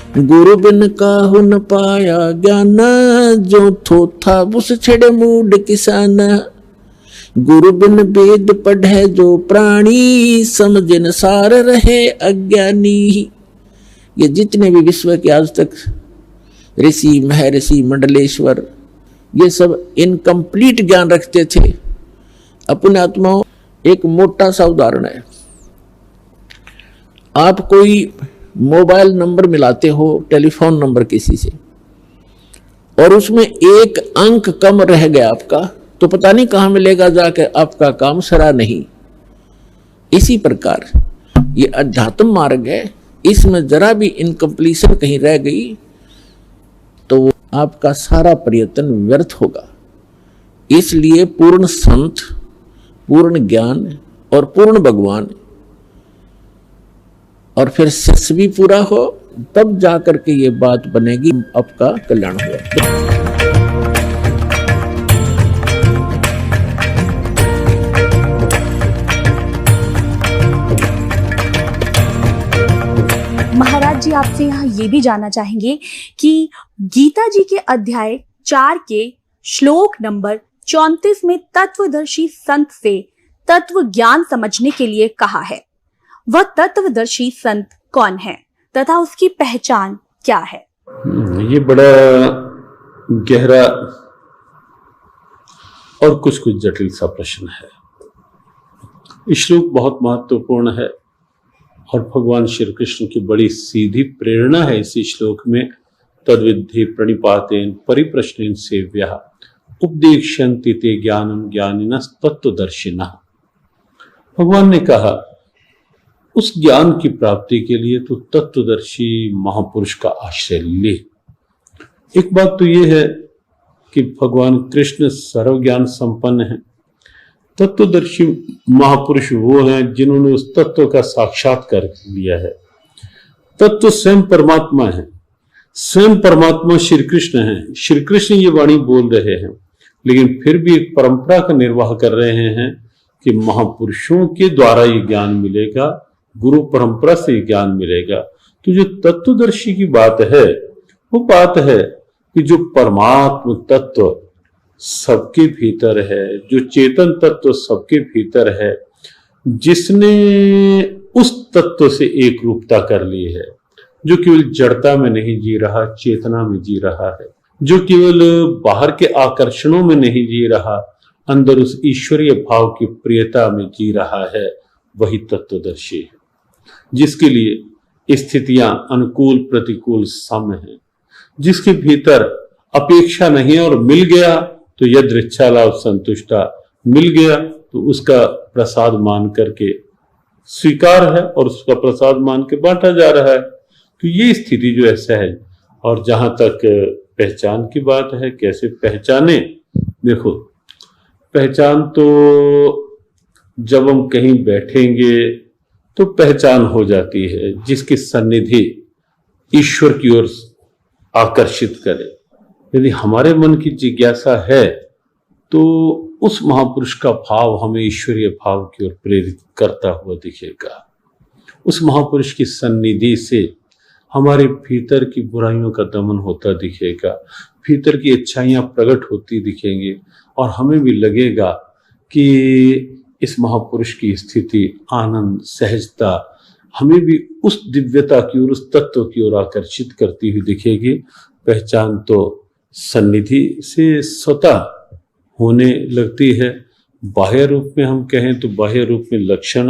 गुरु बिन काहू न पाया ज्ञान, जो थोथा उस छेड़े मूड किसान। गुरु बिन वेद पढ़े जो प्राणी, समझन सार रहे अज्ञानी। ये जितने भी विश्व के आज तक ऋषि महर्षि मंडलेश्वर, ये सब इनकम्प्लीट ज्ञान रखते थे अपने आत्माओं। एक मोटा सा उदाहरण है, आप कोई मोबाइल नंबर मिलाते हो टेलीफोन नंबर किसी से, और उसमें एक अंक कम रह गया आपका, तो पता नहीं कहां मिलेगा जाके, आपका काम सरा नहीं। इसी प्रकार ये अध्यात्म मार्ग है, इसमें जरा भी इनकम्प्लीशन कहीं रह गई तो आपका सारा प्रयत्न व्यर्थ होगा। इसलिए पूर्ण संत, पूर्ण ज्ञान और पूर्ण भगवान, और फिर शिष्य भी पूरा हो, तब जाकर के ये बात बनेगी, आपका कल्याण होगा। महाराज जी, आपसे यहाँ ये भी जानना चाहेंगे कि गीता जी के अध्याय 4 के श्लोक नंबर 34 में तत्वदर्शी संत से तत्व ज्ञान समझने के लिए कहा है। वह तत्वदर्शी संत कौन है तथा उसकी पहचान क्या है? ये बड़ा गहरा और कुछ जटिल सा प्रश्न है। ये श्लोक बहुत महत्वपूर्ण है और भगवान श्री कृष्ण की बड़ी सीधी प्रेरणा है इसी श्लोक में। तद्विद्धि प्रणिपातेन परिप्रश्नेन सेव्यः उपदेक्ष्यन्ति ते ज्ञानम ज्ञानिनः तत्वदर्शिनः। भगवान ने कहा उस ज्ञान की प्राप्ति के लिए तो तत्वदर्शी महापुरुष का आश्रय ले। एक बात तो यह है कि भगवान कृष्ण सर्व ज्ञान संपन्न है। तत्वदर्शी महापुरुष वो हैं जिन्होंने उस तत्व का साक्षात्कार लिया है। तत्व स्वयं परमात्मा है, स्वयं परमात्मा श्री कृष्ण है। श्री कृष्ण ये वाणी बोल रहे हैं, लेकिन फिर भी एक परंपरा का निर्वाह कर रहे हैं कि महापुरुषों के द्वारा ये ज्ञान मिलेगा, गुरु परंपरा से ज्ञान मिलेगा। तो जो तत्वदर्शी की बात है वो बात है कि जो परमात्म तत्व सबके भीतर है, जो चेतन तत्व सबके भीतर है, जिसने उस तत्व से एक रूपता कर ली है, जो केवल जड़ता में नहीं जी रहा, चेतना में जी रहा है, जो केवल बाहर के आकर्षणों में नहीं जी रहा, अंदर उस ईश्वरीय भाव की प्रियता में जी रहा है, वही तत्वदर्शी है। जिसके लिए स्थितियां अनुकूल प्रतिकूल सम है, जिसके भीतर अपेक्षा नहीं है और मिल गया तो यदृच्छा लाभ संतुष्टा, मिल गया तो उसका प्रसाद मान करके स्वीकार है और उसका प्रसाद मान के बांटा जा रहा है। तो ये स्थिति जो ऐसा है। और जहां तक पहचान की बात है, कैसे पहचाने, देखो पहचान तो जब हम कहीं बैठेंगे तो पहचान हो जाती है, जिसकी सन्निधि ईश्वर की ओर आकर्षित करे। यदि हमारे मन की जिज्ञासा है तो उस महापुरुष का भाव हमें ईश्वरीय भाव की ओर प्रेरित करता हुआ दिखेगा। उस महापुरुष की सन्निधि से हमारे भीतर की बुराइयों का दमन होता दिखेगा, भीतर की अच्छाइयां प्रकट होती दिखेंगी और हमें भी लगेगा कि इस महापुरुष की स्थिति, आनंद, सहजता हमें भी उस दिव्यता की ओर, उस तत्व की ओर आकर्षित करती हुई दिखेगी। पहचान तो सन्निधि से स्वतः होने लगती है। बाह्य रूप में हम कहें तो बाह्य रूप में लक्षण,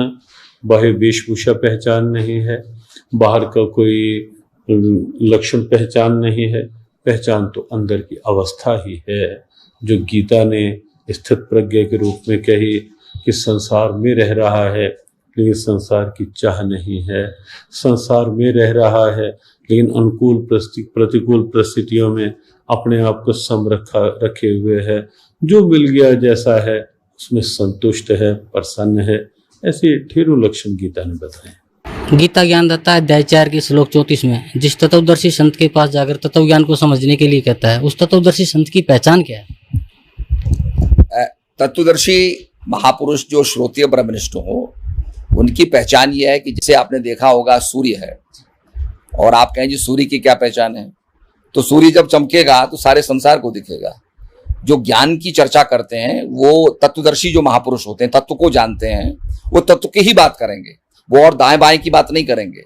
बाह्य वेशभूषा पहचान नहीं है, बाहर का कोई लक्षण पहचान नहीं है। पहचान तो अंदर की अवस्था ही है, जो गीता ने स्थित प्रज्ञा के रूप में कही कि संसार में रह रहा है लेकिन संसार की चाह नहीं है, संसार में रह रहा है लेकिन अनुकूल प्रतिकूल परिस्थितियों में अपने आप को सम रखे हुए है, जो मिल गया जैसा है उसमें संतुष्ट है, प्रसन्न है। ऐसे ढेरों लक्षण गीता ने बताए। गीता ज्ञानदाता अध्याय 4 के श्लोक 34 में जिस तत्वदर्शी संत के पास जाकर तत्व ज्ञान को समझने के लिए कहता है, उस तत्वदर्शी संत की पहचान क्या है? तत्वदर्शी महापुरुष जो श्रोतीय ब्रह्मनिष्ठ हो, उनकी पहचान ये है कि जैसे आपने देखा होगा सूर्य है, और आप कहें जी सूर्य की क्या पहचान है, तो सूर्य जब चमकेगा तो सारे संसार को दिखेगा। जो ज्ञान की चर्चा करते हैं वो तत्वदर्शी जो महापुरुष होते हैं, तत्व को जानते हैं, वो तत्व की ही बात करेंगे, वो और दाएं बाएं की बात नहीं करेंगे।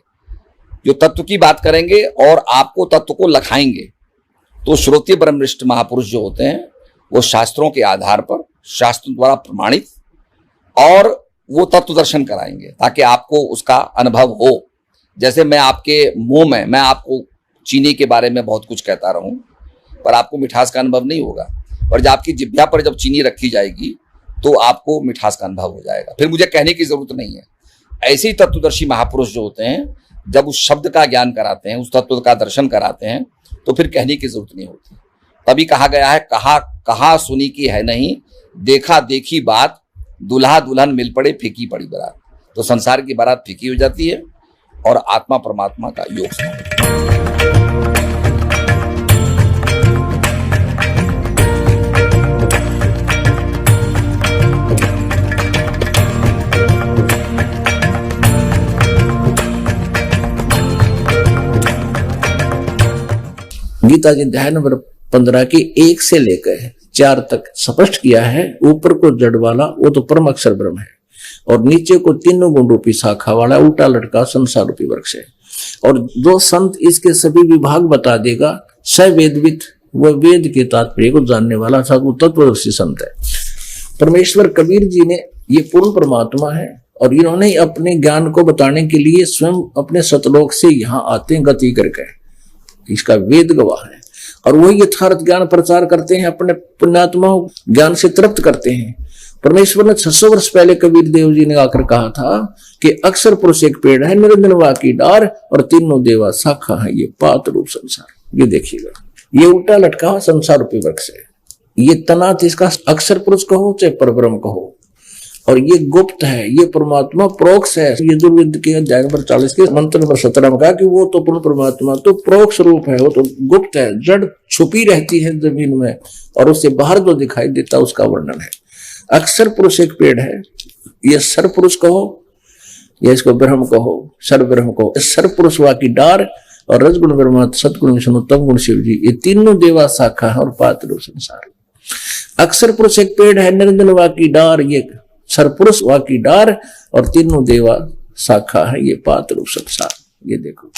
जो तत्व की बात करेंगे और आपको तत्व को लखाएंगे। तो श्रोत्रिय ब्रह्मनिष्ठ महापुरुष जो होते हैं वो शास्त्रों के आधार पर, शास्त्रों द्वारा प्रमाणित, और वो तत्व दर्शन कराएंगे ताकि आपको उसका अनुभव हो। जैसे मैं आपके मुंह में, मैं आपको चीनी के बारे में बहुत कुछ कहता रहूं, पर आपको मिठास का अनुभव नहीं होगा। और जब आपकी जिह्वा पर जब चीनी रखी जाएगी तो आपको मिठास का अनुभव हो जाएगा, फिर मुझे कहने की जरूरत नहीं है। ऐसे ही तत्वदर्शी महापुरुष जो होते हैं जब उस शब्द का ज्ञान कराते हैं, उस तत्व का दर्शन कराते हैं, तो फिर कहने की जरूरत नहीं होती। तभी कहा गया है, कहा सुनी की है नहीं, देखा देखी बात, दुल्हा दुल्हन मिल पड़े फीकी पड़ी बारात। तो संसार की बारात फीकी हो जाती है और आत्मा परमात्मा का योग। गीता जी अध्याय नंबर 15 के 1 से लेकर 4 तक स्पष्ट किया है। ऊपर को जड़ वाला वो तो परम अक्षर ब्रह्म है, और नीचे को तीनों गुण रूपी शाखा वाला उल्टा लटका संसार रूपी वृक्ष है। और जो संत इसके सभी विभाग बता देगा, स वेदविद, वह वेद के तात्पर्य को जानने वाला था, वो तत्वदर्शी संत है। परमेश्वर कबीर जी ने ये पूर्ण परमात्मा है, और इन्होंने अपने ज्ञान को बताने के लिए स्वयं अपने सतलोक से यहाँ आते हैं गति करके, इसका वेद गवाह है। और वही यथार्थ ज्ञान प्रचार करते हैं, अपने पुण्यात्माओं ज्ञान से तृप्त करते हैं। परमेश्वर ने 600 वर्ष पहले कबीर देव जी ने आकर कहा था कि अक्षर पुरुष एक पेड़ है, निरंजन वाकी डार, और तीनों देवा शाखा है, ये पात रूप संसार। ये देखिएगा, ये उल्टा लटका हुआ संसार रूपी वृक्ष है। ये तनात इसका अक्षर पुरुष कहो चाहे परब्रह्म कहो, और ये गुप्त है, ये परमात्मा प्रोक्ष है। यजुर्वेद के अध्याय नंबर 40 के मंत्र नंबर 17 में कहा कि वो तो पूर्ण परमात्मा तो प्रोक्ष रूप है, वो तो गुप्त है, जड़ छुपी रहती है जमीन में, और उससे बाहर जो दिखाई देता उसका वर्णन है। अक्षर पुरुष एक पेड़ है, ये सर पुरुष कहो या इसको ब्रह्म कहो, सर ब्रह्म कहो। सर पुरुष वाकी डार, और रजगुण ब्रह्म, सतगुण विष्णु, तम गुण शिव जी, ये तीनों देवा शाखा है और पात रूप संसार। अक्षर पुरुष एक पेड़ है, निरंजन वाकी डार, ये सरपुरुष वाकी डार, और तीनों देवा शाखा है, ये पात रूप संसार। ये देखो,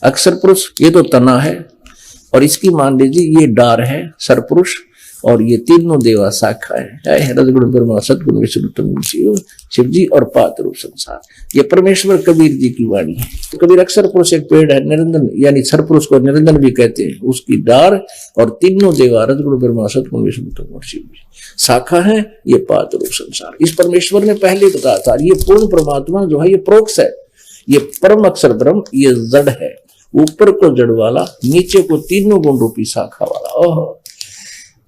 अक्षर पुरुष ये तो तना है, और इसकी मान लीजिए ये डार है सरपुरुष, और ये तीनों देवा शाखा है रजगुण ब्रह्मा, सतगुण विष्णु, तम गुण शिव जी, और पात रूप संसार। ये परमेश्वर कबीर जी की वाणी है। तो कबीर अक्षर पुरुष एक पेड़ है, निरंजन यानी सरपुरुष को निरंजन भी कहते हैं, उसकी डार, और तीनों देवा रजगुण ब्रह्मा, सतगुण विष्णु, तम गुण शिव जी शाखा है, ये पात रूप संसार। इस परमेश्वर ने पहले बताया था, ये पूर्ण परमात्मा जो है ये प्रोक्ष है, ये परम अक्षर ब्रह्म, ये जड़ है, ऊपर को जड़ वाला, नीचे को तीनों गुण रूपी शाखा वाला। ओह,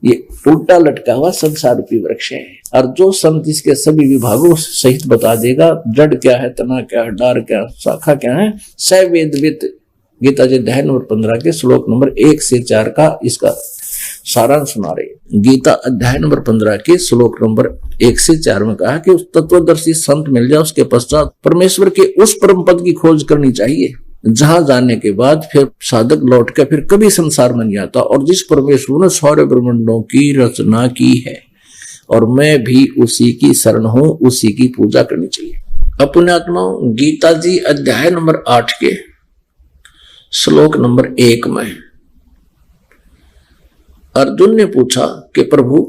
ये उल्टा लटका हुआ संसार रूपी वृक्ष है। और जो संत इसके सभी विभागों सहित बता देगा, जड़ क्या है, तना क्या है, डार क्या, शाखा क्या है, स वेदविद। गीता जी अध्याय नंबर 15 के श्लोक नंबर 1 से 4 का इसका सारांश सुना रहे। गीता अध्याय नंबर 15 के श्लोक नंबर 1 से 4 में कहा कि उस तत्वदर्शी संत मिल जाए, उसके पश्चात परमेश्वर के उस परम पद की खोज करनी चाहिए, जहां जाने के बाद फिर साधक लौट के फिर कभी संसार में नहीं आता, और जिस परमेश्वर ने सारे ब्रह्मांडों की रचना की है, और मैं भी उसी की शरण हूं, उसी की पूजा करनी चाहिए। अपने आत्मा गीता जी अध्याय नंबर 8 के श्लोक नंबर 1 में अर्जुन ने पूछा कि प्रभु,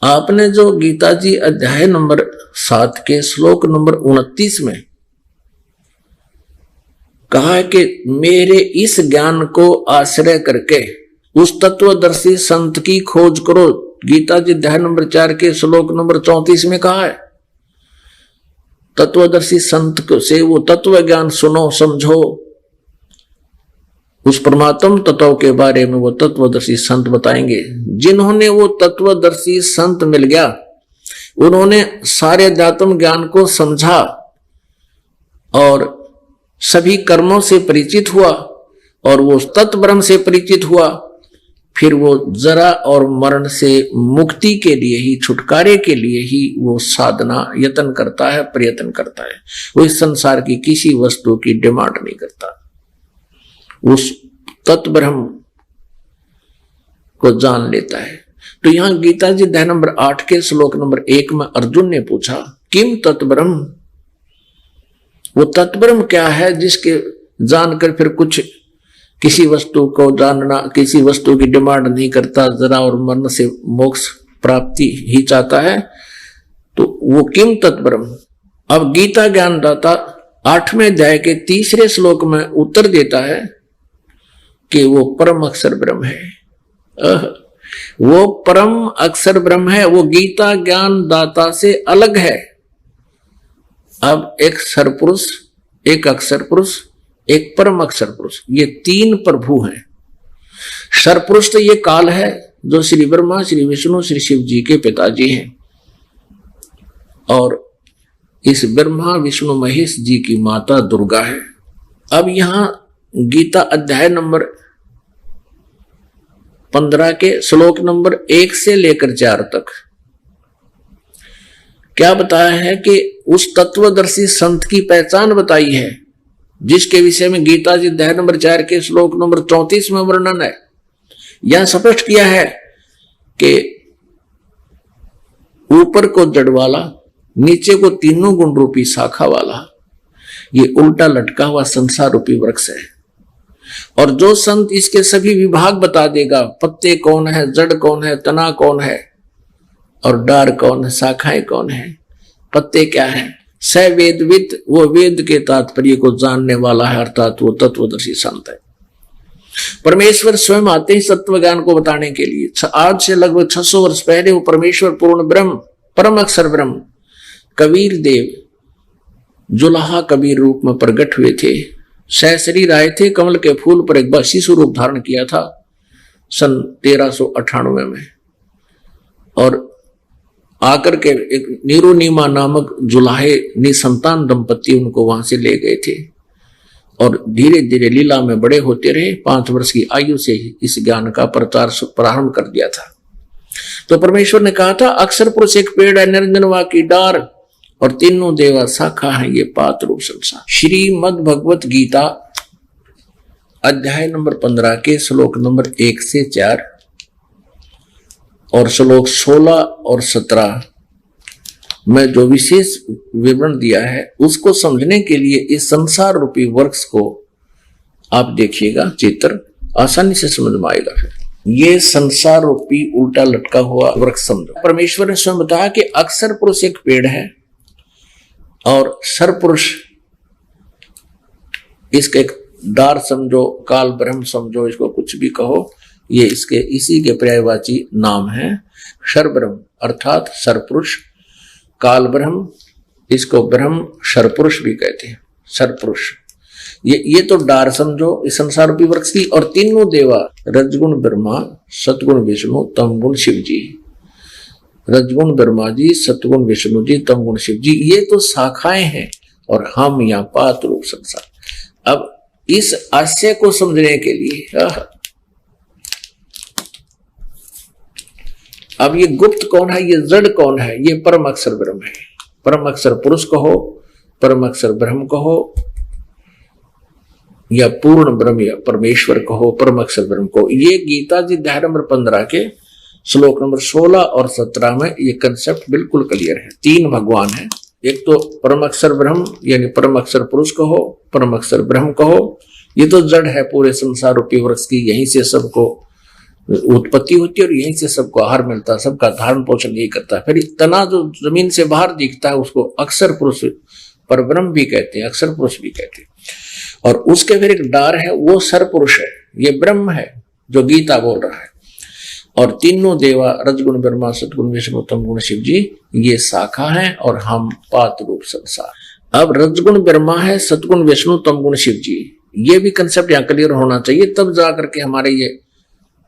आपने जो गीता जी अध्याय नंबर 7 के श्लोक नंबर 29 में कहा है कि मेरे इस ज्ञान को आश्रय करके उस तत्वदर्शी संत की खोज करो, गीता जी अध्याय नंबर 4 के श्लोक नंबर 34 में कहा है, तत्वदर्शी संत से वो तत्व ज्ञान सुनो, समझो, उस परमात्म तत्व के बारे में वो तत्वदर्शी संत बताएंगे। जिन्होंने वो तत्वदर्शी संत मिल गया, उन्होंने सारे अध्यात्म ज्ञान को समझा और सभी कर्मों से परिचित हुआ, और वो तत्व ब्रह्म से परिचित हुआ, फिर वो जरा और मरण से मुक्ति के लिए ही, छुटकारे के लिए ही वो साधना यत्न करता है, प्रयत्न करता है। वो इस संसार की किसी वस्तु की डिमांड नहीं करता। उस तत्व ब्रह्म को जान लेता है। तो यहां गीता जी अध्याय नंबर 8 के श्लोक नंबर 1 में अर्जुन ने पूछा किम तत्व ब्रह्म, वो तत्व ब्रह्म क्या है जिसके जानकर फिर कुछ किसी वस्तु को जानना, किसी वस्तु की डिमांड नहीं करता, जरा और मन से मोक्ष प्राप्ति ही चाहता है, तो वो किम तत्व ब्रह्म। अब गीता ज्ञानदाता 8वें अध्याय के 3रे श्लोक में उत्तर देता है कि वो परम अक्षर ब्रह्म है। वो परम अक्षर ब्रह्म है, वो गीता ज्ञान दाता से अलग है। अब एक सरपुरुष, एक अक्षर पुरुष, एक परम अक्षर पुरुष, ये 3 प्रभु हैं। सरपुरुष तो ये काल है जो श्री ब्रह्मा, श्री विष्णु, श्री शिव जी के पिताजी हैं, और इस ब्रह्मा विष्णु महेश जी की माता दुर्गा है। अब यहां गीता अध्याय नंबर 15 के श्लोक नंबर 1 से लेकर 4 तक क्या बताया है कि उस तत्वदर्शी संत की पहचान बताई है, जिसके विषय में गीता जी अध्याय नंबर 4 के श्लोक नंबर 34 में वर्णन है। यह स्पष्ट किया है कि ऊपर को जड़ वाला, नीचे को तीनों गुण रूपी शाखा वाला, ये उल्टा लटका हुआ संसार रूपी वृक्ष है। और जो संत इसके सभी विभाग बता देगा, पत्ते कौन है, जड़ कौन है, तना कौन है, और डार कौन है, शाखाएं कौन है, पत्ते क्या है, स वेदविद, वो वेद के तात्पर्य को जानने वाला है, अर्थात वो तत्वदर्शी संत है। परमेश्वर स्वयं आते हैं तत्व ज्ञान को बताने के लिए। आज से लगभग 600 वर्ष पहले वो परमेश्वर पूर्ण ब्रह्म, परम अक्षर ब्रह्म कबीर देव जुलाहा कबीर रूप में प्रकट हुए थे। सहशरीर आए थे, कमल के फूल पर एक बार शिशु रूप धारण किया था सन 1398 में, और आकर के एक नीरुनीमा नामक जुलाहे निसंतान दंपति उनको वहां से ले गए थे, और धीरे धीरे लीला में बड़े होते रहे। 5 वर्ष की आयु से ही इस ज्ञान का प्रचार प्रारंभ कर दिया था। तो परमेश्वर ने कहा था अक्षर पुरुष एक पेड़ है, निरंजनवा की डार, और तीनों देवा शाखा है ये पात रूप संसार। श्रीमद् भगवत गीता अध्याय नंबर 15 के श्लोक नंबर 1 से 4 और श्लोक 16 और 17 में जो विशेष विवरण दिया है, उसको समझने के लिए इस संसार रूपी वृक्ष को आप देखिएगा, चित्र आसानी से समझ में आएगा। ये संसार रूपी उल्टा लटका हुआ वृक्ष समझो। परमेश्वर ने स्वयं बताया कि अक्षर पुरुष एक पेड़ है, और सरपुरुष इसके एक डार समझो, काल ब्रह्म समझो, इसको कुछ भी कहो, ये इसके इसी के पर्यायवाची नाम है। शर ब्रह्म अर्थात सरपुरुष, काल ब्रह्म, इसको ब्रह्म सरपुरुष भी कहते हैं। सरपुरुष ये तो डार समझो इस संसार रूपी वृक्ष की। और तीनों देवा रजगुण ब्रह्मा, सतगुण विष्णु, तमगुण शिव जी। रजगुण ब्रह्मा जी, सतगुण विष्णु जी, तमगुण शिव जी, ये तो शाखाएं हैं, और हम यहाँ पात रूप संसार। अब इस आशय को समझने के लिए अब ये गुप्त कौन है, ये जड़ कौन है, ये परम अक्षर ब्रह्म है। परम अक्षर पुरुष कहो, परम अक्षर ब्रह्म कहो, या पूर्ण ब्रह्म या परमेश्वर कहो, परम अक्षर ब्रह्म को। ये गीता जी अध्याय नंबर 15 के श्लोक नंबर 16 और 17 में ये कंसेप्ट बिल्कुल क्लियर है। 3 भगवान है, एक तो परम अक्षर ब्रह्म यानी परम अक्षर पुरुष कहो, परम अक्षर ब्रह्म कहो, ये तो जड़ है पूरे संसार रूपी वृक्ष की, यहीं से सबको उत्पत्ति होती है और यहीं से सबको आहार मिलता है, सबका धारण पोषण यही करता है। फिर तना जो जमीन से बाहर दिखता है उसको अक्षर पुरुष पर ब्रह्म भी कहते हैं, अक्षर पुरुष भी कहते हैं। और उसके फिर एक डार है, वो सर पुरुष है, ये ब्रह्म है जो गीता बोल रहा है। और तीनों देवा रजगुण ब्रह्मा, सतगुण विष्णु, तमगुण शिव जी, ये शाखा है, और हम पात रूप संसार। अब रजगुण ब्रह्मा है, सतगुण विष्णु, तमगुण शिव जी, ये भी कंसेप्ट यहाँ क्लियर होना चाहिए, तब जाकर के हमारे ये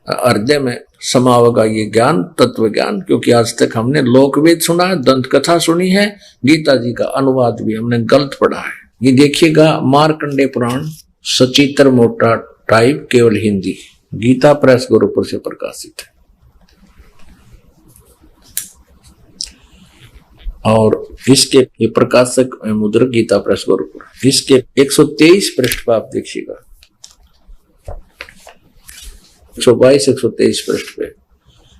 हृदय में समावेगा ये ज्ञान, तत्व ज्ञान। क्योंकि आज तक हमने लोकवेद सुना है, दंत कथा सुनी है, गीता जी का अनुवाद भी हमने गलत पढ़ा है। ये देखिएगा मार्कंडे पुराण सचित्र मोटा टाइप, केवल हिंदी, गीता प्रेस गोरखपुर से प्रकाशित है। और इसके ये प्रकाशक मुद्रक गीता प्रेस गोरखपुर, इसके 123 पृष्ठ पर आप देखिएगा, 122 123 पृष्ठ पे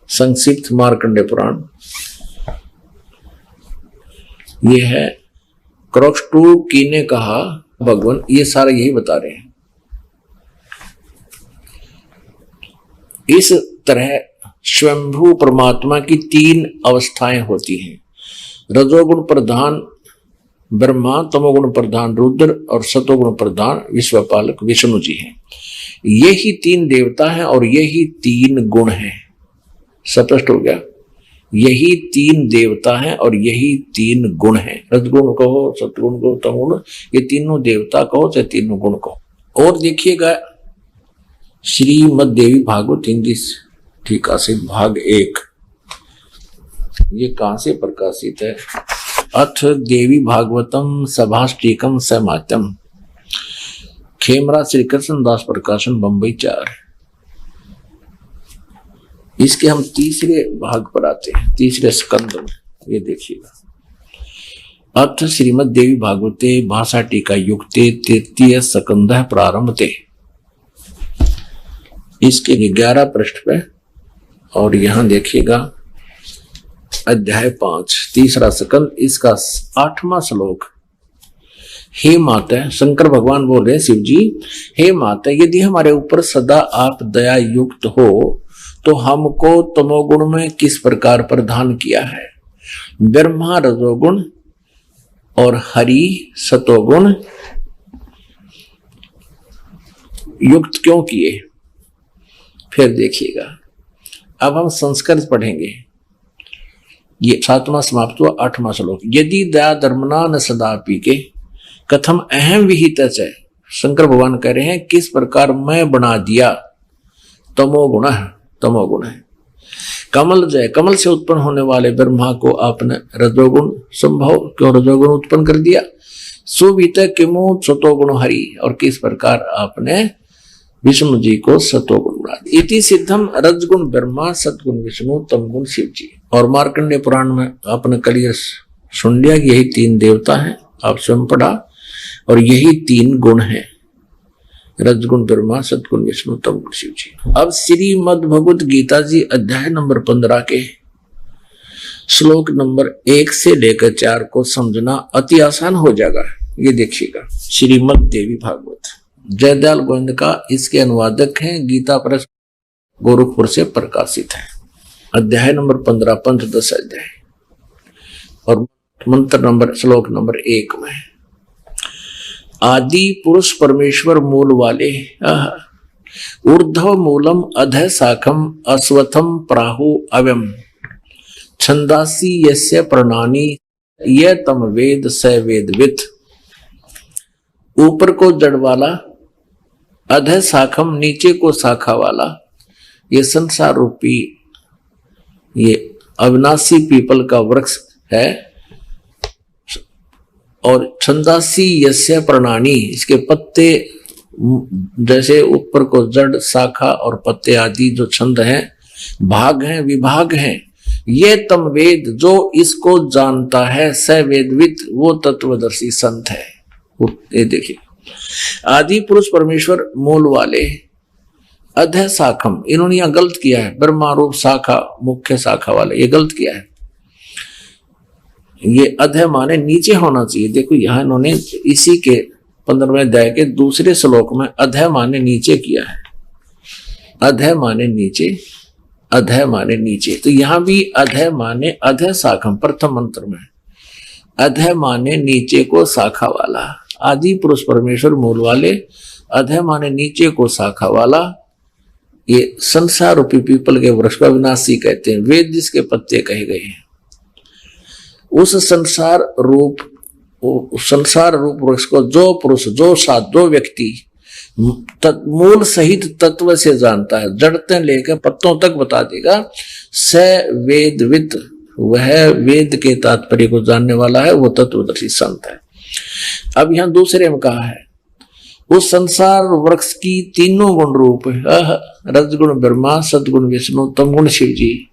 संक्षिप्त मार्कंडे पुराण। ये है क्रॉक्स 2 की ने कहा भगवान, ये सारा यही बता रहे हैं। इस तरह स्वयंभू परमात्मा की 3 अवस्थाएं होती हैं। रजोगुण प्रधान ब्रह्मा, तमोगुण प्रधान रुद्र और सतोगुण प्रधान विश्वपालक विष्णु जी हैं। यही 3 देवता हैं और यही 3 गुण हैं। स्पष्ट हो गया? यही 3 देवता हैं और यही 3 गुण हैं। रजगुण कहो, सतगुण कहो, तमगुण, ये तीनों देवता कहो चाहे तीनों गुण कहो। और देखिएगा श्रीमद् देवी भागवत हिंदी टीका से भाग 1, ये कहां से प्रकाशित है? अथ देवी भागवतम सभाष्टीकम समात्यम, खेमरा श्री कृष्ण दास प्रकाशन, बंबई 4। इसके हम तीसरे भाग पर आते हैं, तीसरे स्कंद में। ये देखिएगा, अथ श्रीमद् देवी भागवते भाषा टीका युक्ते तृतीय स्कंद प्रारंभते, इसके 11 पृष्ठ पे। और यहां देखिएगा अध्याय 5 तीसरा स्कंद, इसका 8वां श्लोक। हे माता, शंकर भगवान बोल रहे हैं शिव जी, हे माता, यदि हमारे ऊपर सदा आप दया युक्त हो तो हमको तमोगुण में किस प्रकार प्रदान किया है? ब्रह्मा रजोगुण और हरि सतोगुण युक्त क्यों किए? फिर देखिएगा, अब हम संस्कृत पढ़ेंगे। ये 7वां समाप्त हुआ, 8वां श्लोक। यदि दया धर्मना न सदा पी के कथम अहम विहित है। शंकर भगवान कह रहे हैं किस प्रकार मैं बना दिया तमोगुण है, तमोगुण है। कमल जय, कमल से उत्पन्न होने वाले ब्रह्मा को आपने रजोगुण संभव क्यों रजोगुण उत्पन्न कर दिया? सुवित किमु सतोगुण हरि, और किस प्रकार आपने विष्णु जी को सतोगुण बना दिया। इति सिद्धम रजगुण ब्रह्मा, सतगुण विष्णु, तमगुण शिव जी। और मार्कंडेय पुराण में आपने क्लियर सुन लिया, यही 3 देवता हैं, आप स्वयं पढ़ा, और यही 3 गुण हैं, रजगुण ब्रह्मा, सतगुण विष्णु, तमगुण शिव जी। अब श्रीमद् भगवत गीता जी अध्याय नंबर 15 के श्लोक नंबर 1 से लेकर 4 को समझना अति आसान हो जाएगा। ये देखिएगा, श्रीमद् देवी भागवत जयदयाल गोविंद का इसके अनुवादक हैं, गीता प्रेस गोरखपुर से प्रकाशित है। अध्याय नंबर 15 पंचदश अध्याय और मंत्र नंबर श्लोक नंबर 1 में, आदि पुरुष परमेश्वर मूल वाले, ऊर्ध्व मूलम अधः शाखम अश्वत्थम प्राहु अव्यम, छंदासी यस्य प्रणानी ये तम वेद स वेदवित्। ऊपर को जड़ वाला, अधः शाखम नीचे को शाखा वाला, ये संसार रूपी ये अविनाशी पीपल का वृक्ष है। और छंदासी यस्य प्रणानी, इसके पत्ते जैसे ऊपर को जड़, शाखा और पत्ते आदि जो छंद हैं, भाग हैं, विभाग हैं। ये तम वेद, जो इसको जानता है, स वेदवित्, वो तत्वदर्शी संत है। ये देखिए, आदि पुरुष परमेश्वर मूल वाले, अधः शाखम, इन्होंने यहां गलत किया है, ब्रह्मा रूप शाखा, मुख्य शाखा वाले, ये गलत किया है। ये अधः माने नीचे होना चाहिए। देखो यहां इन्होंने इसी के 15वें अध्याय के दूसरे श्लोक में अधः माने नीचे किया है, अधः माने नीचे, अधः माने नीचे। तो यहां भी अधः माने अधः शाखम, प्रथम मंत्र में अधः माने नीचे को शाखा वाला, आदि पुरुष परमेश्वर मूल वाले, अधः माने नीचे को शाखा वाला। ये संसार रूपी पीपल के वृक्ष का विनाशी कहते हैं, वेद जिसके पत्ते कहे गए हैं। उस संसार रूप वृक्ष को जो पुरुष, जो साध, जो व्यक्ति मूल सहित तत्व से जानता है, जड़ते लेकर पत्तों तक बता देगा, स वेदवित्, वह वेद के तात्पर्य को जानने वाला है, वो तत्वदर्शी संत है। अब यहां दूसरे में कहा है, उस संसार वृक्ष की तीनों गुण रूप, रजगुण ब्रह्मा, सदगुण विष्णु, तमगुण शिव जी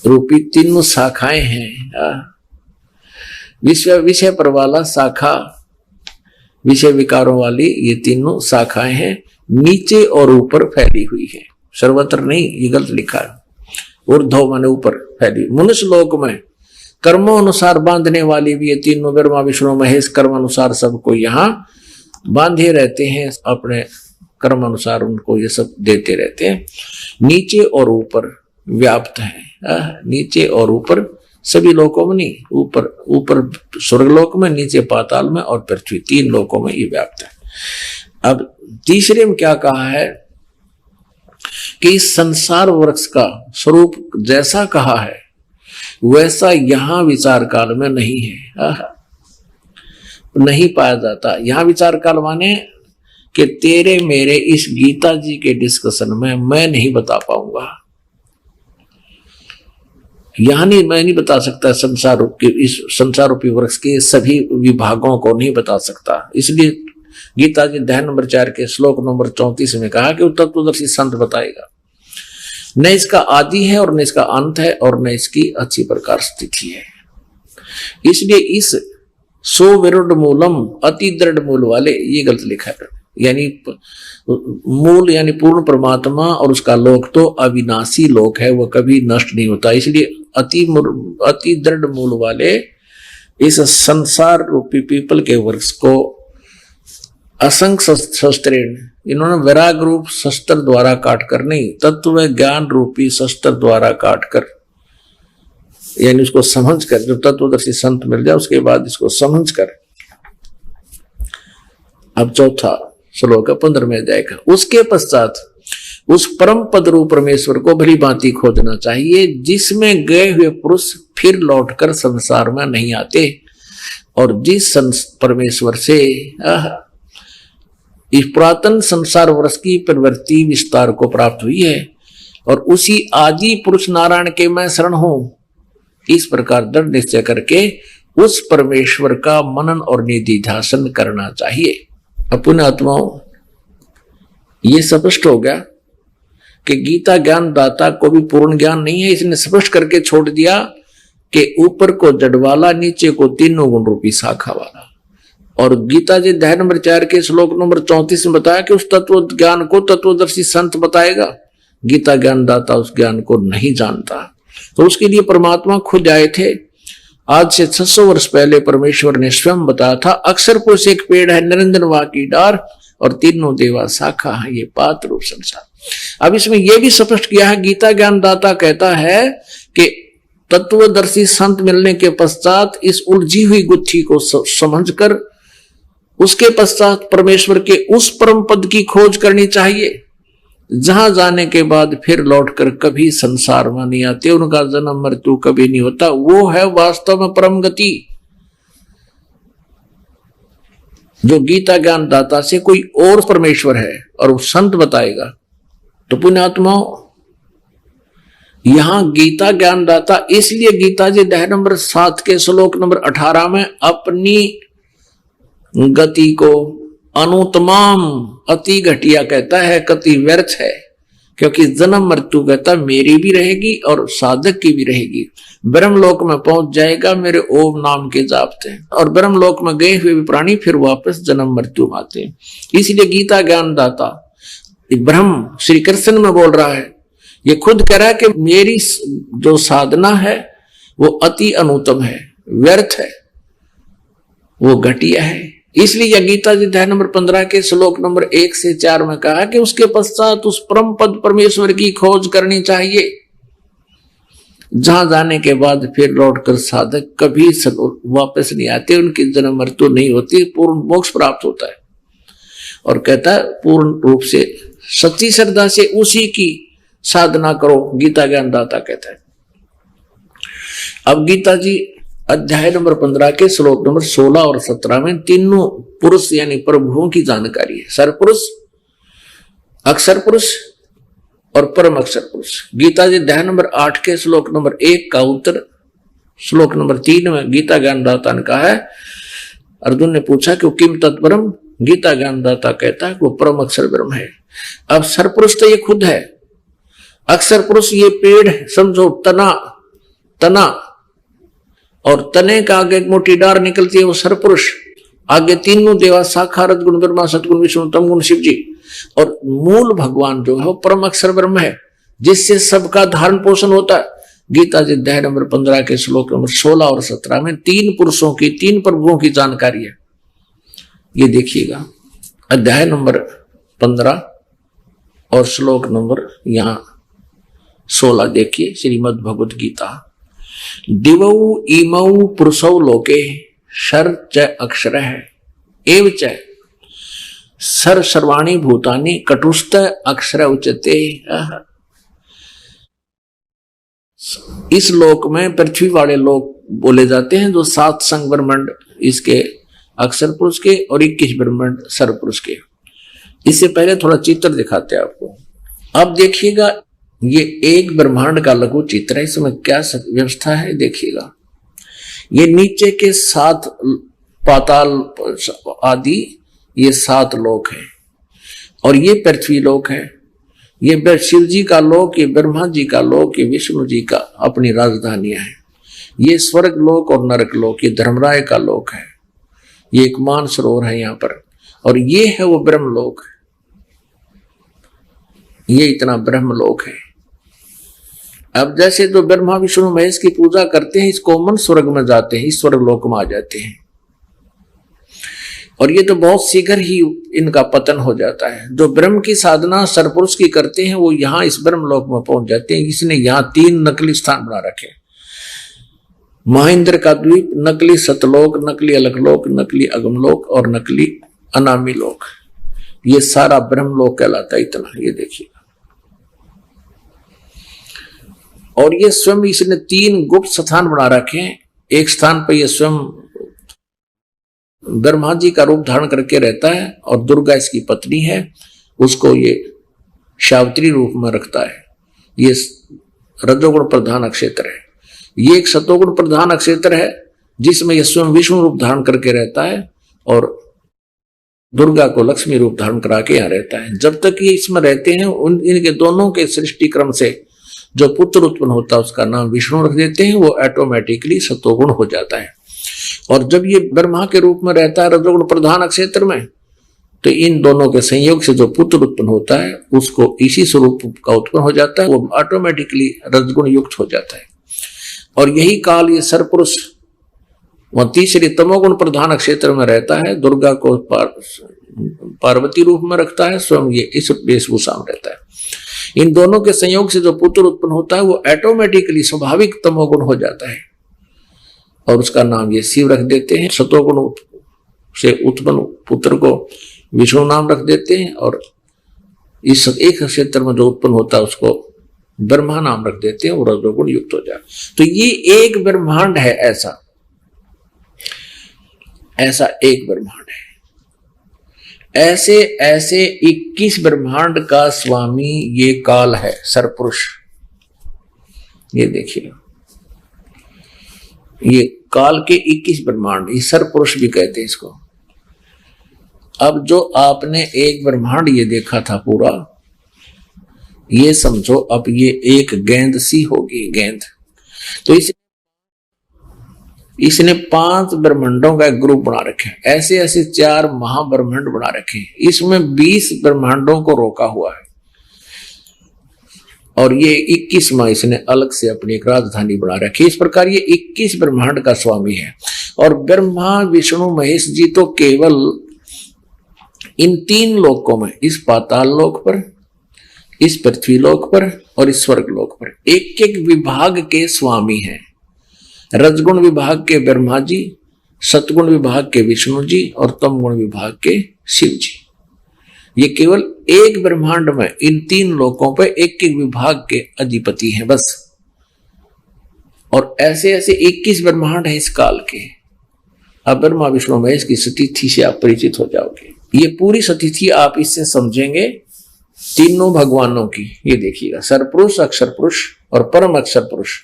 रूपी तीनों शाखाएं हैं। विषय पर वाला शाखा, विषय विकारों वाली ये तीनों शाखाएं हैं। नीचे और ऊपर फैली हुई है। सर्वत्र नहीं, ये गलत लिखा है। ऊर्ध्व माने ऊपर फैली। मनुष्य लोक में कर्मों अनुसार बांधने वाली भी ये तीनों ब्रह्मा विष्णु महेश कर्म अनुसार सबको यहाँ बांधे रहते हैं, अपने कर्म अनुसार उनको ये सब देते रहते हैं। नीचे और ऊपर व्याप्त है। नीचे और ऊपर सभी लोकों में नहीं, ऊपर ऊपर स्वर्गलोक में, नीचे पाताल में और पृथ्वी, 3 लोकों में ये व्याप्त है। अब तीसरे में क्या कहा है कि इस संसार वृक्ष का स्वरूप जैसा कहा है वैसा यहां विचार काल में नहीं है, नहीं पाया जाता। यहां विचार काल माने कि तेरे मेरे इस गीता जी के डिस्कशन में मैं नहीं बता पाऊंगा। यहां नहीं, मैं नहीं बता सकता संसार के, इस संसार रूपी वृक्ष के सभी विभागों को नहीं बता सकता। इसलिए गीता जी अध्याय नंबर 4 के श्लोक नंबर 34 में कहा कि तत्वदर्शी संत बताएगा। न इसका आदि है और न इसका अंत है और न इसकी अच्छी प्रकार स्थिति है। इसलिए इस सुविरुद्ध मूलम अति दृढ़ मूल वाले, ये गलत लिखा है। यानी मूल यानी पूर्ण परमात्मा और उसका लोक तो अविनाशी लोक है, वो कभी नष्ट नहीं होता। इसलिए अति दृढ़ मूल वाले इस संसार रूपी पीपल के वृक्ष को असंख्य शस्त्रेण, इन्होंने वैराग रूप शस्त्र द्वारा काटकर नहीं, तत्व ज्ञान रूपी शस्त्र द्वारा काटकर, यानी उसको समझकर, जो तत्वदर्शी संत मिल जाए उसके बाद इसको समझकर। अब चौथा श्लोक 15वें अध्याय का, उसके पश्चात उस परम पद रूप परमेश्वर को भली भांति खोजना चाहिए जिसमें गए हुए पुरुष फिर लौटकर संसार में नहीं आते, और जिस परमेश्वर से इस पुरातन संसार वर्ष की प्रवृत्ति विस्तार को प्राप्त हुई है, और उसी आदि पुरुष नारायण के मैं शरण हूं, इस प्रकार दृढ़ निश्चय करके उस परमेश्वर का मनन और निधिध्यासन करना चाहिए। अपने आत्माओं, ये स्पष्ट हो गया कि गीता ज्ञान दाता को भी पूर्ण ज्ञान नहीं है। इसने स्पष्ट करके छोड़ दिया कि ऊपर को जड़ वाला, नीचे को तीनों गुण रूपी शाखा वाला। और गीता जी अध्याय नंबर 4 के श्लोक नंबर 34 में बताया कि उस तत्व ज्ञान को तत्वदर्शी संत बताएगा। गीता ज्ञान दाता उस ज्ञान को नहीं जानता, तो उसके लिए परमात्मा खुद आए थे। आज से 600 वर्ष पहले परमेश्वर ने स्वयं बताया था, अक्षर पुरुष एक पेड़ है, निरंजन वह की डार, और तीनों देवा शाखा है, ये पात रूप संसार। अब इसमें यह भी स्पष्ट किया है, गीता ज्ञान दाता कहता है कि तत्वदर्शी संत मिलने के पश्चात इस उलझी हुई गुत्थी को समझकर उसके पश्चात परमेश्वर के उस परम पद की खोज करनी चाहिए जहां जाने के बाद फिर लौटकर कभी संसार में नहीं आते, उनका जन्म मृत्यु कभी नहीं होता। वो है वास्तव में परम गति, जो गीता ज्ञान दाता से कोई और परमेश्वर है और वो संत बताएगा। तो पुण्यात्माओं, यहां गीता ज्ञान दाता इसलिए गीता जी अध्याय नंबर 7 के श्लोक नंबर 18 में अपनी गति को अनुत्तमाम अति घटिया कहता है, कति व्यर्थ है, क्योंकि जन्म मृत्यु कहता मेरी भी रहेगी और साधक की भी रहेगी। ब्रह्मलोक में पहुंच जाएगा मेरे ओम नाम के जापते, और ब्रह्मलोक में गए हुए भी प्राणी फिर वापस जन्म मृत्यु में आते हैं। इसलिए गीता ज्ञान दाता ब्रह्म श्री कृष्ण में बोल रहा है, ये खुद कह रहा है कि मेरी जो साधना है वो अति अनुत्तम है, व्यर्थ है, वो घटिया है। इसलिए गीता जी अध्याय नंबर 15 के श्लोक नंबर 1 से 4 में कहा कि उसके पश्चात उस परम पद परमेश्वर की खोज करनी चाहिए, जहां जाने के बाद फिर लौटकर साधक कभी वापस नहीं आते, उनकी जन्म मृत्यु नहीं होती, पूर्ण मोक्ष प्राप्त होता है। और कहता है पूर्ण रूप से सच्ची श्रद्धा से उसी की साधना करो, गीता ज्ञान दाता कहता है। अब गीता जी अध्याय नंबर 15 के श्लोक नंबर 16 और 17 में तीनों पुरुष यानी प्रभुओं की जानकारी है, सरपुरुष, अक्षर पुरुष और परम अक्षर पुरुष। गीता जी अध्याय नंबर 8 के श्लोक नंबर 1 का उत्तर श्लोक नंबर 3 में गीता ज्ञान दाता ने कहा है। अर्जुन ने पूछा कि वो किम तत्परम, गीता ज्ञान दाता कहता है वो परम अक्षर ब्रह्म है। अब सरपुरुष तो ये खुद है, अक्षर पुरुष ये पेड़ समझो, तना और तने का आगे एक मोटी डार निकलती है, वो सरपुरुष। आगे तीनों देवा साकार गुण ब्रह्मा सतगुण विष्णु तम गुण शिव जी, और मूल भगवान जो है वो परम अक्षर ब्रह्म है जिससे सबका धारण पोषण होता है। गीता जी अध्याय नंबर 15 के श्लोक नंबर 16 और 17 में तीन पुरुषों की, तीन प्रभुओं की जानकारी है। ये देखिएगा अध्याय नंबर 15 और श्लोक नंबर यहां 16 देखिए, श्रीमद् भगवत गीता। दिवौ इमौ पुरुषौ लोके शर च अक्षर है एव च सर सर्वाणी भूतानि कटुस्थ अक्षर उच्यते। इस लोक में पृथ्वी वाले लोग बोले जाते हैं जो 7 संग ब्रह्मांड इसके अक्षर पुरुष के और 21 ब्रह्मांड सर पुरुष के। इससे पहले थोड़ा चित्र दिखाते हैं आपको। अब देखिएगा ये एक ब्रह्मांड का लघु चित्र है, इसमें क्या व्यवस्था है देखिएगा। ये नीचे के 7 पाताल आदि ये 7 लोक हैं और ये पृथ्वी लोक है। ये शिव जी का लोक, ये ब्रह्मा जी का लोक, ये विष्णु जी का अपनी राजधानियां हैं। ये स्वर्ग लोक और नरक लोक, ये धर्मराय का लोक है। ये एक मानसरोवर है यहाँ पर, और ये है वो ब्रह्म लोक। ये इतना ब्रह्म लोक है। अब जैसे तो ब्रह्मा विष्णु महेश की पूजा करते हैं, इस कोमन स्वर्ग में जाते हैं, इस स्वर्ग लोक में आ जाते हैं, और ये तो बहुत शीघ्र ही इनका पतन हो जाता है। जो ब्रह्म की साधना सरपुरुष की करते हैं वो यहाँ इस ब्रह्म लोक में पहुंच जाते हैं। इसने यहाँ 3 नकली स्थान बना रखे, महेंद्र का द्वीप, नकली सतलोक, नकली अलकलोक, नकली अगमलोक और नकली अनामी लोक। ये सारा ब्रह्म लोक कहलाता है। इतना ये देखिए, और ये स्वयं इसने 3 गुप्त स्थान बना रखे हैं। एक स्थान पर ये स्वयं ब्रह्मा जी का रूप धारण करके रहता है और दुर्गा इसकी पत्नी है, उसको ये शावत्री रूप में रखता है। ये रजोगुण प्रधान अक्षेत्र है। ये एक सतोगुण प्रधान अक्षेत्र है जिसमें ये स्वयं विष्णु रूप धारण करके रहता है और दुर्गा को लक्ष्मी रूप धारण करा के यहाँ रहता है। जब तक ये इसमें रहते हैं इनके दोनों के सृष्टि क्रम से जो पुत्र उत्पन्न होता है उसका नाम विष्णु रख देते हैं। वो ऑटोमेटिकली सतोगुण हो जाता है। और जब ये ब्रह्मा के रूप में रहता है रजोगुण प्रधान अक्षेत्र में, तो इन दोनों के संयोग से जो पुत्र उत्पन्न होता है उसको इसी स्वरूप का उत्पन्न हो जाता है, वो ऑटोमेटिकली रजगुण युक्त हो जाता है। और यही काल ये सरपुरुष वह तीसरी तमोगुण प्रधान क्षेत्र में रहता है, दुर्गा को पार्वती रूप में रखता है, स्वयं ये इस वेशभूषा में रहता है। इन दोनों के संयोग से जो पुत्र उत्पन्न होता है वो ऑटोमेटिकली स्वाभाविक तमोगुण हो जाता है और उसका नाम ये शिव रख देते हैं। सतोगुण से उत्पन्न पुत्र को विष्णु नाम रख देते हैं और इस एक क्षेत्र में जो उत्पन्न होता है उसको ब्रह्मा नाम रख देते हैं और रजोगुण युक्त हो जाए। तो ये एक ब्रह्मांड है, ऐसा एक ब्रह्मांड है। ऐसे ऐसे 21 ब्रह्मांड का स्वामी ये काल है, सरपुरुष। ये देखिए, ये काल के 21 ब्रह्मांड, ये सरपुरुष भी कहते हैं इसको। अब जो आपने एक ब्रह्मांड ये देखा था पूरा, ये समझो अब ये एक गेंद सी होगी, गेंद। तो इसने 5 ब्रह्मांडों का एक ग्रुप बना रखे, ऐसे ऐसे 4 महाब्रह्मांड बना रखे। इसमें 20 ब्रह्मांडों को रोका हुआ है और ये 21वां इसने अलग से अपनी एक राजधानी बना रखी। इस प्रकार ये 21 ब्रह्मांड का स्वामी है। और ब्रह्मा विष्णु महेश जी तो केवल इन 3 लोकों में, इस पाताल लोक पर, इस पृथ्वी लोक पर और इस स्वर्ग लोक पर एक एक विभाग के स्वामी हैं। रजगुण विभाग के ब्रह्मा जी, सतगुण विभाग के विष्णु जी और तमगुण विभाग के शिव जी। ये केवल एक ब्रह्मांड में इन 3 लोकों पर एक एक विभाग के अधिपति हैं बस। और ऐसे ऐसे 21 ब्रह्मांड है इस काल के। अब ब्रह्मा विष्णु महेश की सतिथि से आप परिचित हो जाओगे। ये पूरी सतिथि आप इससे समझेंगे तीनों भगवानों की। ये देखिएगा, सरपुरुष, अक्षर पुरुष और परम अक्षर पुरुष।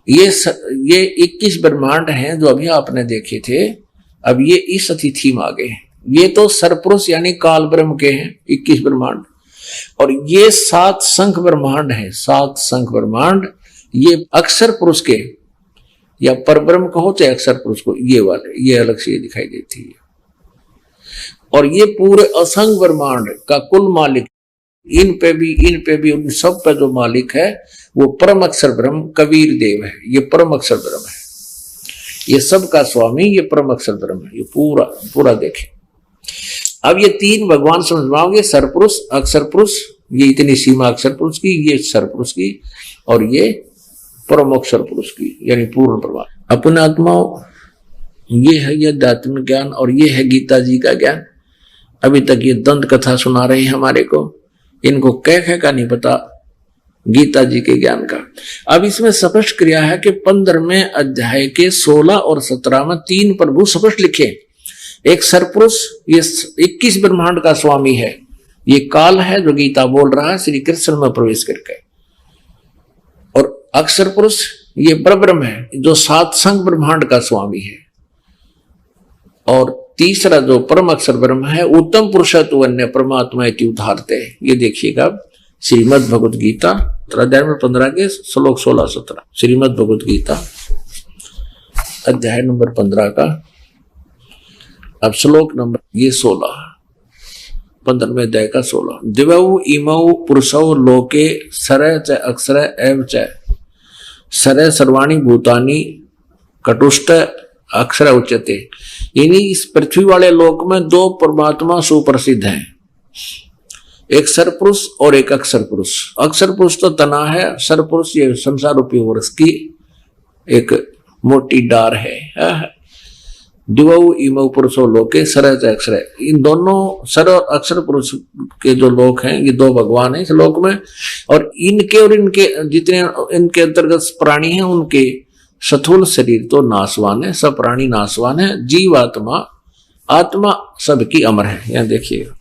ये 21 ब्रह्मांड हैं जो अभी आपने देखे थे। अब ये इस अतिथि में आ गए। ये तो सरपुरुष यानी काल ब्रह्म के हैं 21 ब्रह्मांड, और ये 7 शंख ब्रह्मांड है, 7 शंख ब्रह्मांड ये अक्षर पुरुष के, या परब्रह्म कहो चाहे अक्षर पुरुष को, ये वाले ये अलग से दिखाई देती है। और ये पूरे असंग ब्रह्मांड का कुल मालिक, इन पे भी उन सब पे जो मालिक है वो परम अक्षर ब्रह्म कबीर देव है। ये परम अक्षर ब्रह्म है, ये सब का स्वामी ये परम अक्षर ब्रह्म है। ये पूरा पूरा देखें। अब ये तीन भगवान समझ पाओगे, सरपुरुष अक्षर पुरुष, ये इतनी सीमा अक्षर पुरुष की, ये सरपुरुष की, और ये परम अक्षर पुरुष की, यानी पूर्ण प्रमाण। अपने आत्मा ये है ये अध्यात्मिक ज्ञान, और ये है गीता जी का ज्ञान। अभी तक ये दंत कथा सुना रहे हैं हमारे को, इनको कह का नहीं पता गीता जी के ज्ञान का। अब इसमें स्पष्ट क्रिया है कि 15वें अध्याय के 16 और 17 में तीन प्रभु स्पष्ट लिखे। एक सरपुरुष ये 21 ब्रह्मांड का स्वामी है, ये काल है जो गीता बोल रहा है श्री कृष्ण में प्रवेश करके। और अक्षर पुरुष ये परब्रह्म है जो 7 संग ब्रह्मांड का स्वामी है। और तीसरा जो परम अक्षर ब्रह्म है उत्तम पुरुषत्व अन्य परमात्मा इति उदाहरते। ये देखिएगा श्रीमद् भगवद गीता अध्याय नंबर 15 के श्लोक 16-17। श्रीमद् भगवद गीता अध्याय नंबर 15 का अब श्लोक नंबर ये 16, 15वें अध्याय का 16। दिवौ इमौ पुरुषौ लोके सरय च अक्षर एव च सरय सर्वाणि भूतानि कटुष्ट अक्षर उच्यते। यानी इस पृथ्वी वाले लोक में 2 परमात्मा सुप्रसिद्ध हैं, एक सरपुरुष और एक अक्षर पुरुष। अक्षर पुरुष तो तना है, सरपुरुष ये संसार रूपी वृक्ष की एक मोटी डार है। दिवौ इमौ पुरुषो लोके सरय अक्षर, इन दोनों सर और अक्षर पुरुष के जो लोक हैं ये 2 भगवान हैं इस लोक में। और इनके जितने इनके अंतर्गत प्राणी हैं उनके स्थूल शरीर तो नाशवान है, सब प्राणी नाशवान है, जीवात्मा आत्मा सबकी अमर है। यहां देखिएगा।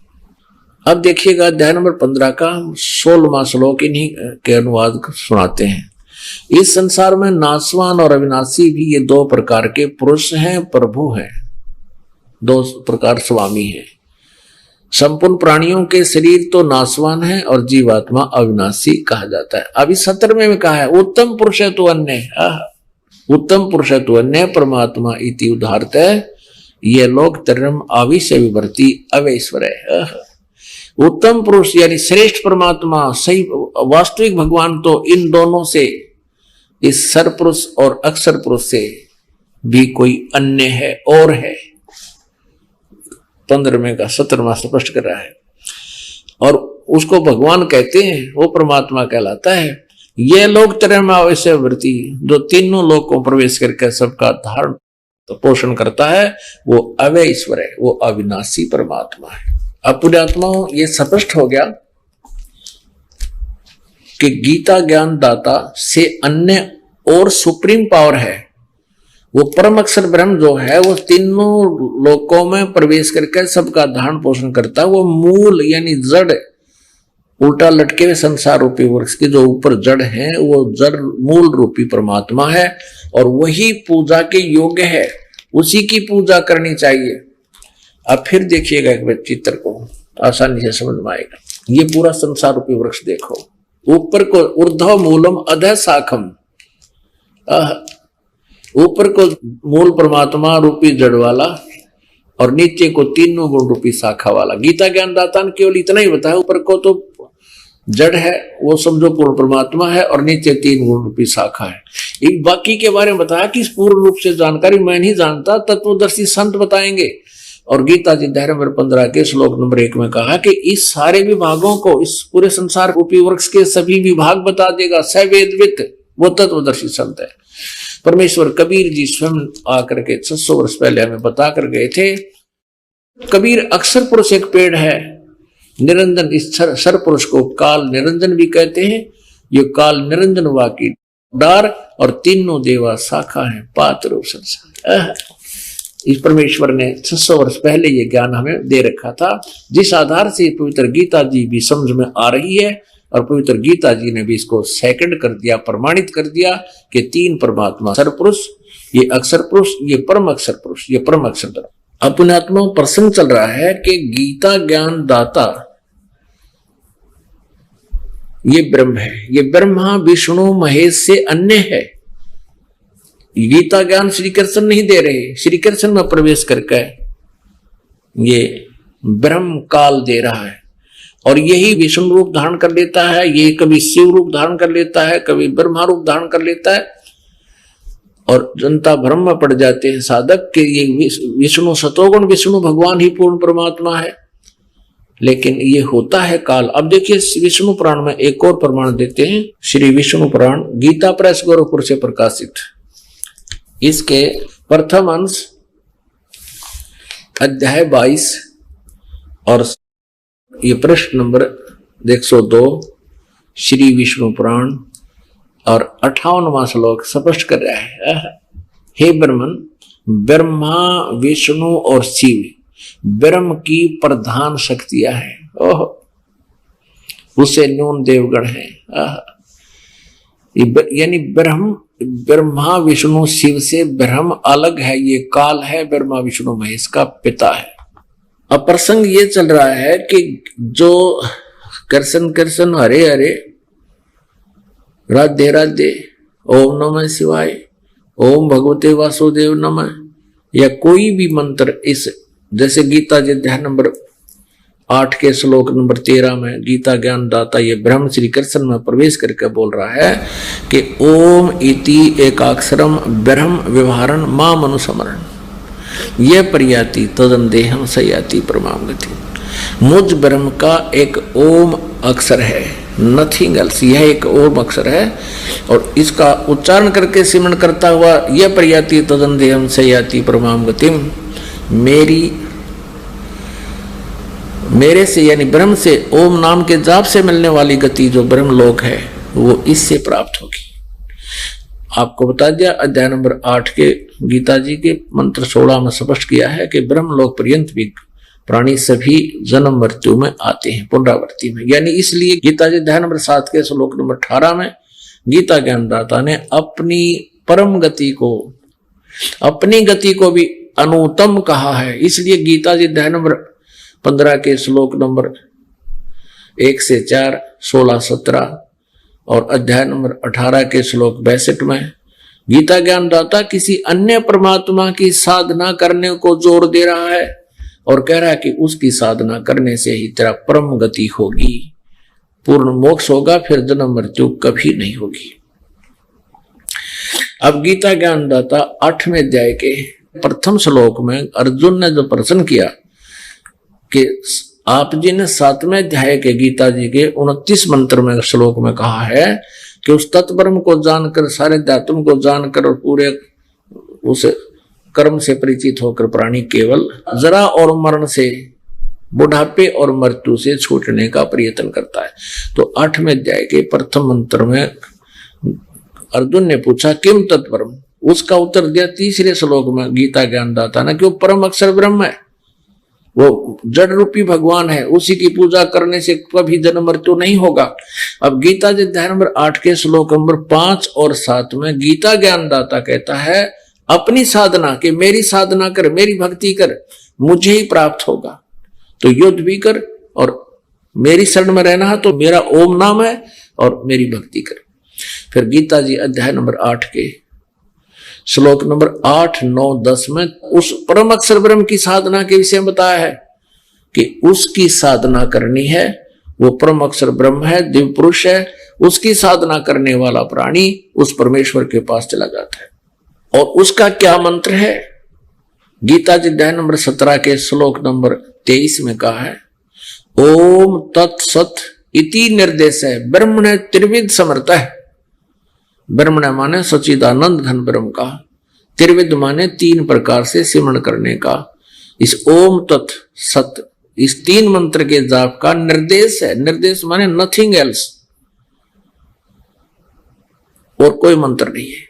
अब देखिएगा अध्याय नंबर 15 का 16वां श्लोक इन्हीं के अनुवाद सुनाते हैं। इस संसार में नाशवान और अविनाशी भी ये 2 प्रकार के पुरुष हैं, प्रभु हैं, 2 प्रकार स्वामी हैं। संपूर्ण प्राणियों के शरीर तो नाशवान है और जीवात्मा अविनाशी कहा जाता है। अभी 17वें में कहा है उत्तम पुरुष है तो अन्य, उत्तम पुरुष है तो अन्य परमात्मा इति उदाहरत है। ये लोग तरम आविश्य विवर्ती अवैश्वर है। उत्तम पुरुष यानी श्रेष्ठ परमात्मा, सही वास्तविक भगवान तो इन दोनों से, इस सरपुरुष और अक्षर पुरुष से भी कोई अन्य है और है। 15वें का 17वां स्पष्ट कर रहा है। और उसको भगवान कहते हैं, वो परमात्मा कहलाता है। ये लोग तरमावश्य वृत्ति जो तीनों लोग को प्रवेश करके सबका धारण तो पोषण करता है, वो अव्यय ईश्वर है, वो अविनाशी परमात्मा है। अब पुण्यात्माओं ये स्पष्ट हो गया कि गीता ज्ञान दाता से अन्य और सुप्रीम पावर है। वो परम अक्षर ब्रह्म जो है वो तीनों लोकों में प्रवेश करके सबका धारण पोषण करता है। वो मूल यानी जड़, उल्टा लटके हुए संसार रूपी वृक्ष के जो ऊपर जड़ है वो जड़ मूल रूपी परमात्मा है और वही पूजा के योग्य है, उसी की पूजा करनी चाहिए। अब फिर देखिएगा एक चित्र को आसानी से समझ में आएगा। ये पूरा संसार रूपी वृक्ष देखो, ऊपर को ऊर्ध्व मूलम अधः शाखम, ऊपर को मूल परमात्मा रूपी जड़ वाला और नीचे को तीनों गुण रूपी शाखा वाला। गीता ज्ञान दाता ने केवल इतना ही बताया, ऊपर को तो जड़ है वो समझो पूर्ण परमात्मा है और नीचे 3 गुण रूपी शाखा है। एक बाकी के बारे में बताया कि पूर्ण रूप से जानकारी मैं नहीं जानता, तत्वदर्शी संत बताएंगे। और गीता जी अध्याय नंबर 15 के श्लोक नंबर 1 में कहा कि इस सारे विभागों को, इस पूरे संसार रूपी वृक्ष के सभी विभाग बता देगा सवेदवित, वो तत्वदर्शी संत है। परमेश्वर कबीर जी स्वयं आकर के 600 वर्ष पहले हमें बता कर गए थे। कबीर अक्षर पुरुष एक पेड़ है, निरंजन इस सर पुरुष को काल निरंजन भी कहते हैं। ये काल निरंजन वाकी डार और तीनों देवा शाखा है, पात्र रूप संसार। इस परमेश्वर ने 600 वर्ष पहले ये ज्ञान हमें दे रखा था, जिस आधार से पवित्र गीता जी भी समझ में आ रही है। और पवित्र गीता जी ने भी इसको सेकंड कर दिया, प्रमाणित कर दिया कि 3 परमात्मा, सर पुरुष, ये अक्षर पुरुष, ये परम अक्षर पुरुष, ये परम अक्षर। अपने आत्मा प्रसंग चल रहा है कि गीता ज्ञान दाता ये ब्रह्म है। ये ब्रह्मा विष्णु महेश से अन्य है। गीता ज्ञान श्री कृष्ण नहीं दे रहे, श्री कृष्ण में प्रवेश करके ये ब्रह्म काल दे रहा है। और यही विष्णु रूप धारण कर लेता है, ये कभी शिव रूप धारण कर लेता है, कभी ब्रह्मा रूप धारण कर लेता है, और जनता भ्रम में पड़ जाते हैं साधक के ये विष्णु सतोगुण विष्णु भगवान ही पूर्ण परमात्मा है। लेकिन ये होता है काल। अब देखिए विष्णु पुराण में एक और प्रमाण देते हैं, श्री विष्णु पुराण गीता प्रेस गोरखपुर से प्रकाशित, इसके प्रथम अंश अध्याय 22 और ये पृष्ठ नंबर 102 श्री विष्णु पुराण और 58वां श्लोक स्पष्ट कर रहा है, हे ब्रह्मन, ब्रह्मा विष्णु और शिव ब्रह्म की प्रधान शक्तियां हैं, ओह उसे न्यून देवगण है। यानी ब्रह्मा विष्णु शिव से ब्रह्म अलग है, ये काल है, ब्रह्मा विष्णु महेश का पिता है। अब प्रसंग ये चल रहा है कि जो कृष्ण कृष्ण हरे हरे राधे राधे ओम नमः शिवाय ओम भगवते वासुदेव नमः या कोई भी मंत्र, इस जैसे गीता जी अध्याय नंबर 8 के श्लोक नंबर 13 में गीता ज्ञान दाता ये ब्रह्म श्री कृष्ण में प्रवेश करके बोल रहा है कि ओम इति एकाक्षरम ब्रह्म व्यवहारन मां मनुसमरण ये प्रयाति तदंदेहम सयाति परमाम गति। मुझ ब्रह्म का एक ओम अक्षर है, नथिंग एल्स, यह एक ओम अक्षर है, और इसका उच्चारण करके सिमरण करता हुआ यह प्रयाति तदंदेहम सयाति परमाम गतिम, मेरे से यानी ब्रह्म से ओम नाम के जाप से मिलने वाली गति जो ब्रह्म लोक है वो इससे प्राप्त होगी। आपको बता दिया अध्याय नंबर 8 के गीता जी के मंत्र 16 में स्पष्ट किया है कि ब्रह्म लोक पर्यंत भी प्राणी सभी जन्म मृत्यु में आते हैं, पुनरावृत्ति में। यानी इसलिए गीता जी अध्याय नंबर 7 के श्लोक नंबर 18 में गीता ज्ञानदाता ने अपनी परम गति को, अपनी गति को भी अनुत्तम कहा है। इसलिए गीता जी अध्याय नंबर 15 के श्लोक नंबर 1 से 4, 16, 17 और अध्याय नंबर 18 के श्लोक 62 में गीता ज्ञानदाता किसी अन्य परमात्मा की साधना करने को जोर दे रहा है और कह रहा है कि उसकी साधना करने से ही तेरा परम गति होगी, पूर्ण मोक्ष होगा, फिर जन्म मृत्यु कभी नहीं होगी। अब गीता ज्ञानदाता 8वें अध्याय के प्रथम श्लोक में अर्जुन ने जो प्रश्न किया कि आप जी ने 7वें अध्याय के गीता जी के 29 मंत्र में श्लोक में कहा है कि उस तत्ब्रह्म को जानकर, सारे धातुओं को जानकर और पूरे उस कर्म से परिचित होकर प्राणी केवल जरा और मरण से, बुढ़ापे और मृत्यु से छूटने का प्रयत्न करता है। तो 8वें अध्याय के प्रथम मंत्र में अर्जुन ने पूछा किम तत्ब्रह्म, उसका उत्तर दिया 3रे श्लोक में गीता ज्ञानदाता ने कि वो परम अक्षर ब्रह्म है, वो जड़ रूपी भगवान है, उसी की पूजा करने से कभी जन्म मृत्यु नहीं होगा। अब गीता जी अध्याय नंबर 8 के श्लोक नंबर 5 और 7 में गीता ज्ञानदाता कहता है अपनी साधना, कि मेरी साधना कर, मेरी भक्ति कर, मुझे ही प्राप्त होगा। तो युद्ध भी कर और मेरी शरण में रहना है तो मेरा ओम नाम है और मेरी भक्ति कर। फिर गीता जी अध्याय नंबर 8 के श्लोक नंबर 8, 9, 10 में उस परम अक्षर ब्रह्म की साधना के विषय में बताया है कि उसकी साधना करनी है, वो परम अक्षर ब्रह्म है, दिव्य पुरुष है, उसकी साधना करने वाला प्राणी उस परमेश्वर के पास चला जाता है। और उसका क्या मंत्र है? गीता जी अध्याय नंबर 17 के श्लोक नंबर 23 में कहा है ओम तत्सत इति निर्देश है ब्रह्म ने त्रिविध समर्थ है। ब्रह्म ने माने सच्चिदानंद घन ब्रह्म का, त्रिविध माने 3 प्रकार से सिमरण करने का। इस ओम तत् सत, इस 3 मंत्र के जाप का निर्देश है। निर्देश माने नथिंग एल्स, और कोई मंत्र नहीं है।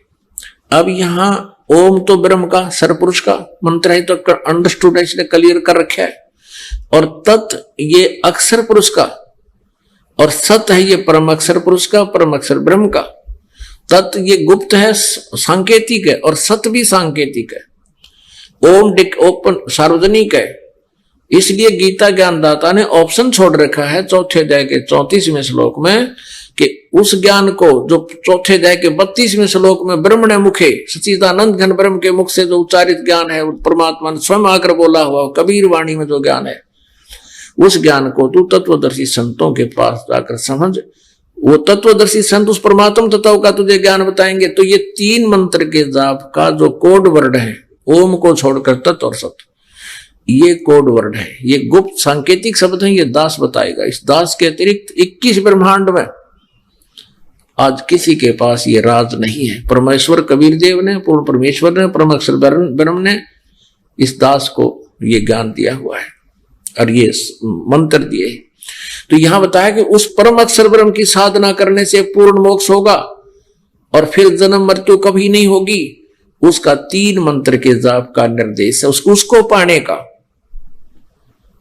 अब यहां ओम तो ब्रह्म का, सरपुरुष का मंत्र है, तो अंडरस्टूड है, इसने क्लियर कर रखा है। और तत् ये अक्षर पुरुष का, और सत है ये परम अक्षर पुरुष का, परम अक्षर ब्रह्म का। तत् ये गुप्त है, सांकेतिक है, और सत भी सांकेतिक है। ओम ओपन सार्वजनिक है। इसलिए गीता ज्ञानदाता ने ऑप्शन छोड़ रखा है 4थे अध्याय के 34वें श्लोक में कि उस ज्ञान को जो चौथे अध्याय के 32वें श्लोक में ब्रह्मणे मुखे सच्चिदानंद घन ब्रह्म के मुख से जो उच्चारित ज्ञान है, परमात्मा ने स्वयं आकर बोला हुआ कबीर वाणी में जो ज्ञान है, उस ज्ञान को तू तत्वदर्शी संतों के पास जाकर समझ। वो तत्वदर्शी संत उस परमात्म तत्व का तुझे ज्ञान बताएंगे। तो ये 3 मंत्र के जाप का जो कोड वर्ड है, ओम को छोड़कर तत् और सत, ये कोड वर्ड है, ये गुप्त सांकेतिक शब्द है, ये दास बताएगा। इस दास के अतिरिक्त 21 ब्रह्मांड में आज किसी के पास ये राज नहीं है। परमेश्वर कबीर देव ने, पूर्ण परमेश्वर ने, परम अक्षर ब्रह्म ने इस दास को ये ज्ञान दिया हुआ है और ये मंत्र दिए। तो यहां बताया कि उस परम अक्षर ब्रह्म की साधना करने से पूर्ण मोक्ष होगा और फिर जन्म मृत्यु कभी नहीं होगी। उसका 3 मंत्र के जाप का निर्देश है, उसको पाने का,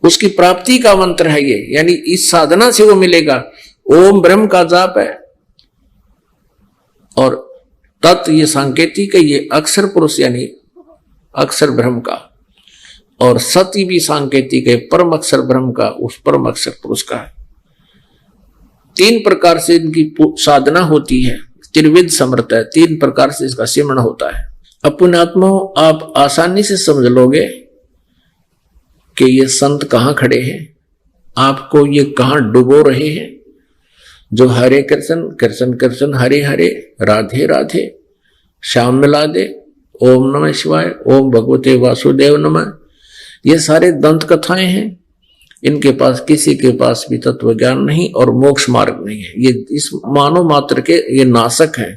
उसकी प्राप्ति का मंत्र है ये। यानी इस साधना से वो मिलेगा। ओम ब्रह्म का जाप है और तत् ये सांकेतिक है, ये अक्षर पुरुष यानी अक्षर ब्रह्म का, और सती भी सांकेतिक है, परम अक्षर ब्रह्म का, उस परम अक्षर पुरुष का है। 3 प्रकार से इनकी साधना होती है, त्रिविध समर्थ है, 3 प्रकार से इसका सिमरण होता है। अपने आत्मा आप आसानी से समझ लोगे कि ये संत कहां खड़े हैं, आपको ये कहां डुबो रहे हैं। जो हरे कृष्ण कृष्ण कृष्ण हरे हरे राधे राधे श्याम मिला दे, ओम नमः शिवाय, ओम भगवते वासुदेव नमः, ये सारे दंत कथाएं हैं। इनके पास किसी के पास भी तत्व ज्ञान नहीं और मोक्ष मार्ग नहीं है। ये इस मानव मात्र के ये नाशक हैं।